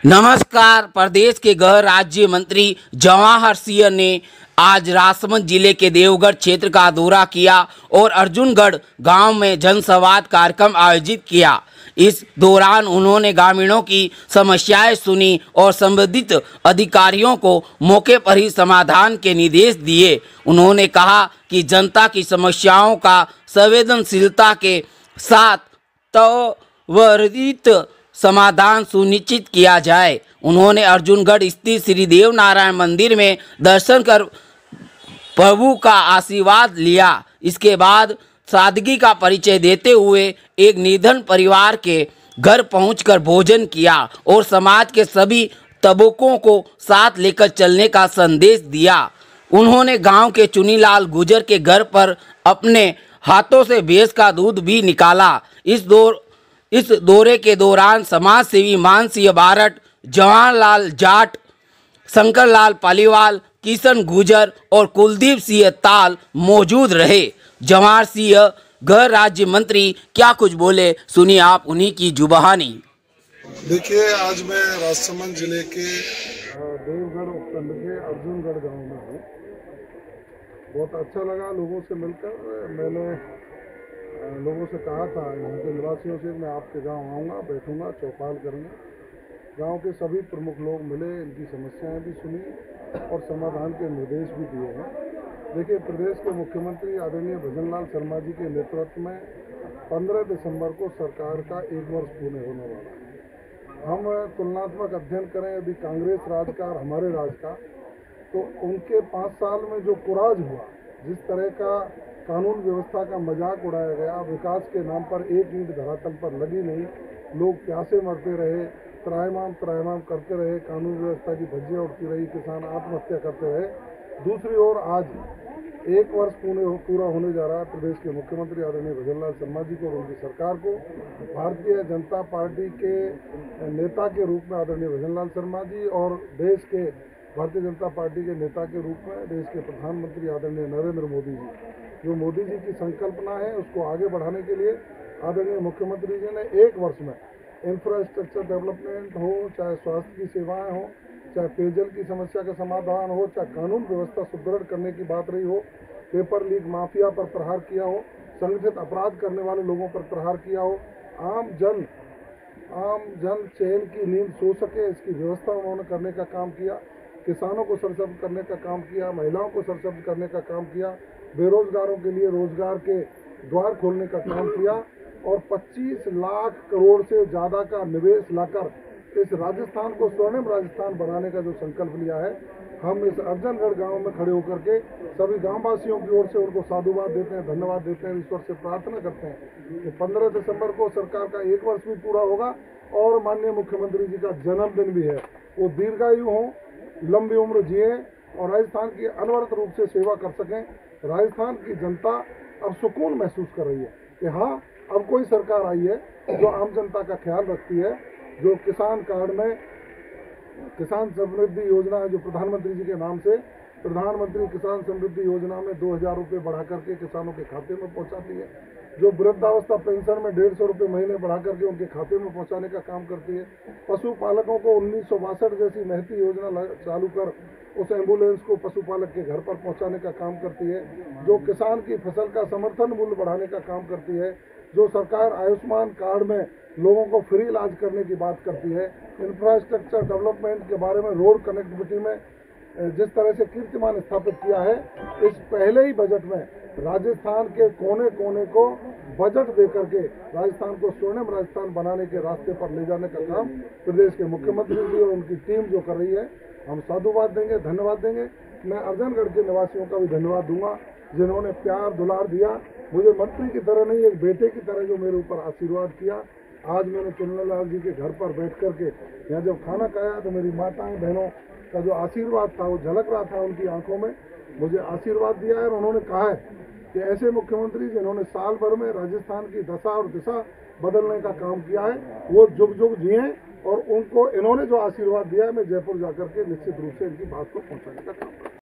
नमस्कार। प्रदेश के गृह राज्य मंत्री जवाहर सिंह ने आज राजसमंद जिले के देवगढ़ क्षेत्र का दौरा किया और अर्जुनगढ़ गांव में जनसंवाद कार्यक्रम आयोजित किया। इस दौरान उन्होंने ग्रामीणों की समस्याएं सुनी और संबंधित अधिकारियों को मौके पर ही समाधान के निर्देश दिए। उन्होंने कहा कि जनता की समस्याओं का संवेदनशीलता के साथ त्वरित समाधान सुनिश्चित किया जाए। उन्होंने अर्जुनगढ़ स्थित श्री देव नारायण मंदिर में दर्शन कर प्रभु का आशीर्वाद लिया। इसके बाद सादगी का परिचय देते हुए एक निर्धन परिवार के घर पहुंचकर भोजन किया और समाज के सभी तबकों को साथ लेकर चलने का संदेश दिया। उन्होंने गांव के चुनीलाल गुजर के घर पर अपने हाथों से भैंस का दूध भी निकाला। इस दौरे के दौरान समाज सेवी मानसिंह बारट, जवाहरलाल जाट, शंकरलाल पालीवाल, किशन गुजर और कुलदीप सिंह ताल मौजूद रहे। जवाहर सिंह गृह राज्य मंत्री क्या कुछ बोले, सुनिए आप उन्हीं की जुबानी। देखिए, आज मैं राजसमंद जिले के देवगढ़ उपखंड के अर्जुनगढ़ गांव में हूँ। बहुत अच्छा लगा लोगों से मिलकर। मैंने लोगों से कहा था, यहाँ के निवासियों से, मैं आपके गांव आऊँगा, बैठूंगा, चौपाल करूँगा। गांव के सभी प्रमुख लोग मिले, इनकी समस्याएं भी सुनी और समाधान के निर्देश भी दिए हैं। देखिए, प्रदेश के मुख्यमंत्री आदरणीय भजनलाल शर्मा जी के नेतृत्व में 15 दिसंबर को सरकार का 1 वर्ष पूर्ण होने वाला है। हम तुलनात्मक अध्ययन करें यदि कांग्रेस राज का और हमारे राज का, तो उनके 5 साल में जो कुराज हुआ, जिस तरह का कानून व्यवस्था का मजाक उड़ाया गया, विकास के नाम पर एक ईंट धरातल पर लगी नहीं, लोग प्यासे मरते रहे, त्राहिमाम करते रहे, कानून व्यवस्था की धज्जियां उड़ती रही, किसान आत्महत्या करते रहे। दूसरी ओर आज 1 वर्ष पूरा होने जा रहा है प्रदेश के मुख्यमंत्री आदरणीय भजनलाल शर्मा जी को और उनकी सरकार को। भारतीय जनता पार्टी के नेता के रूप में आदरणीय भजनलाल शर्मा जी और देश के भारतीय जनता पार्टी के नेता के रूप में देश के प्रधानमंत्री आदरणीय नरेंद्र मोदी जी, जो मोदी जी की संकल्पना है उसको आगे बढ़ाने के लिए आदरणीय मुख्यमंत्री जी ने 1 वर्ष में इंफ्रास्ट्रक्चर डेवलपमेंट हो, चाहे स्वास्थ्य की सेवाएं हो, चाहे पेयजल की समस्या का समाधान हो, चाहे कानून व्यवस्था सुदृढ़ करने की बात रही हो, पेपर लीक माफिया पर प्रहार किया हो, संगठित अपराध करने वाले लोगों पर प्रहार किया हो, आम जन चैन की नींद सो सके इसकी व्यवस्था उन्होंने करने का काम किया, किसानों को सरसब्ज करने का काम किया, महिलाओं को सरसब्ज करने का काम किया, बेरोजगारों के लिए रोजगार के द्वार खोलने का काम किया और 25 लाख करोड़ से ज़्यादा का निवेश लाकर इस राजस्थान को स्वर्णिम राजस्थान बनाने का जो संकल्प लिया है, हम इस अर्जुनगढ़ गांव में खड़े होकर के सभी गांववासियों की ओर से उनको साधुवाद देते हैं, धन्यवाद देते हैं, ईश्वर से प्रार्थना करते हैं कि 15 दिसंबर को सरकार का 1 वर्ष भी पूरा होगा और माननीय मुख्यमंत्री जी का जन्मदिन भी है। वो दीर्घायु हों, लंबी उम्र जिए और राजस्थान की अनवरत रूप से सेवा कर सकें। राजस्थान की जनता अब सुकून महसूस कर रही है कि हाँ, अब कोई सरकार आई है जो आम जनता का ख्याल रखती है, जो किसान कार्ड में किसान समृद्धि योजना है, जो प्रधानमंत्री जी के नाम से प्रधानमंत्री किसान समृद्धि योजना में 2000 रुपये बढ़ा करके किसानों के खाते में पहुंचाती है, जो वृद्धावस्था पेंशन में 150 रुपये महीने बढ़ा करके उनके खाते में पहुंचाने का काम करती है। पशुपालकों को 1962 जैसी महती योजना चालू कर उस एम्बुलेंस को पशुपालक के घर पर पहुंचाने का काम करती है, जो किसान की फसल का समर्थन मूल्य बढ़ाने का काम करती है, जो सरकार आयुष्मान कार्ड में लोगों को फ्री इलाज करने की बात करती है, इंफ्रास्ट्रक्चर डेवलपमेंट के बारे में, रोड कनेक्टिविटी में जिस तरह से कीर्तिमान स्थापित किया है, इस पहले ही बजट में राजस्थान के कोने कोने को बजट देकर के राजस्थान को स्वर्णिम राजस्थान बनाने के रास्ते पर ले जाने का काम प्रदेश के मुख्यमंत्री जी और उनकी टीम जो कर रही है, हम साधुवाद देंगे, धन्यवाद देंगे। मैं अर्जुनगढ़ के निवासियों का भी धन्यवाद दूंगा जिन्होंने प्यार दुलार दिया, मुझे मंत्री की तरह नहीं, एक बेटे की तरह जो मेरे ऊपर आशीर्वाद किया। आज मैंने चुन्नलाल जी के घर पर बैठ करके यहाँ जब खाना खाया तो मेरी माताएं बहनों का जो आशीर्वाद था वो झलक रहा था उनकी आंखों में, मुझे आशीर्वाद दिया है और उन्होंने कहा है कि ऐसे मुख्यमंत्री जिन्होंने साल भर में राजस्थान की दशा और दिशा बदलने का काम किया है, वो जुग जुग जिए और उनको इन्होंने जो आशीर्वाद दिया है, मैं जयपुर जाकर के निश्चित रूप से इनकी बात को पहुंचाने का काम करूँ।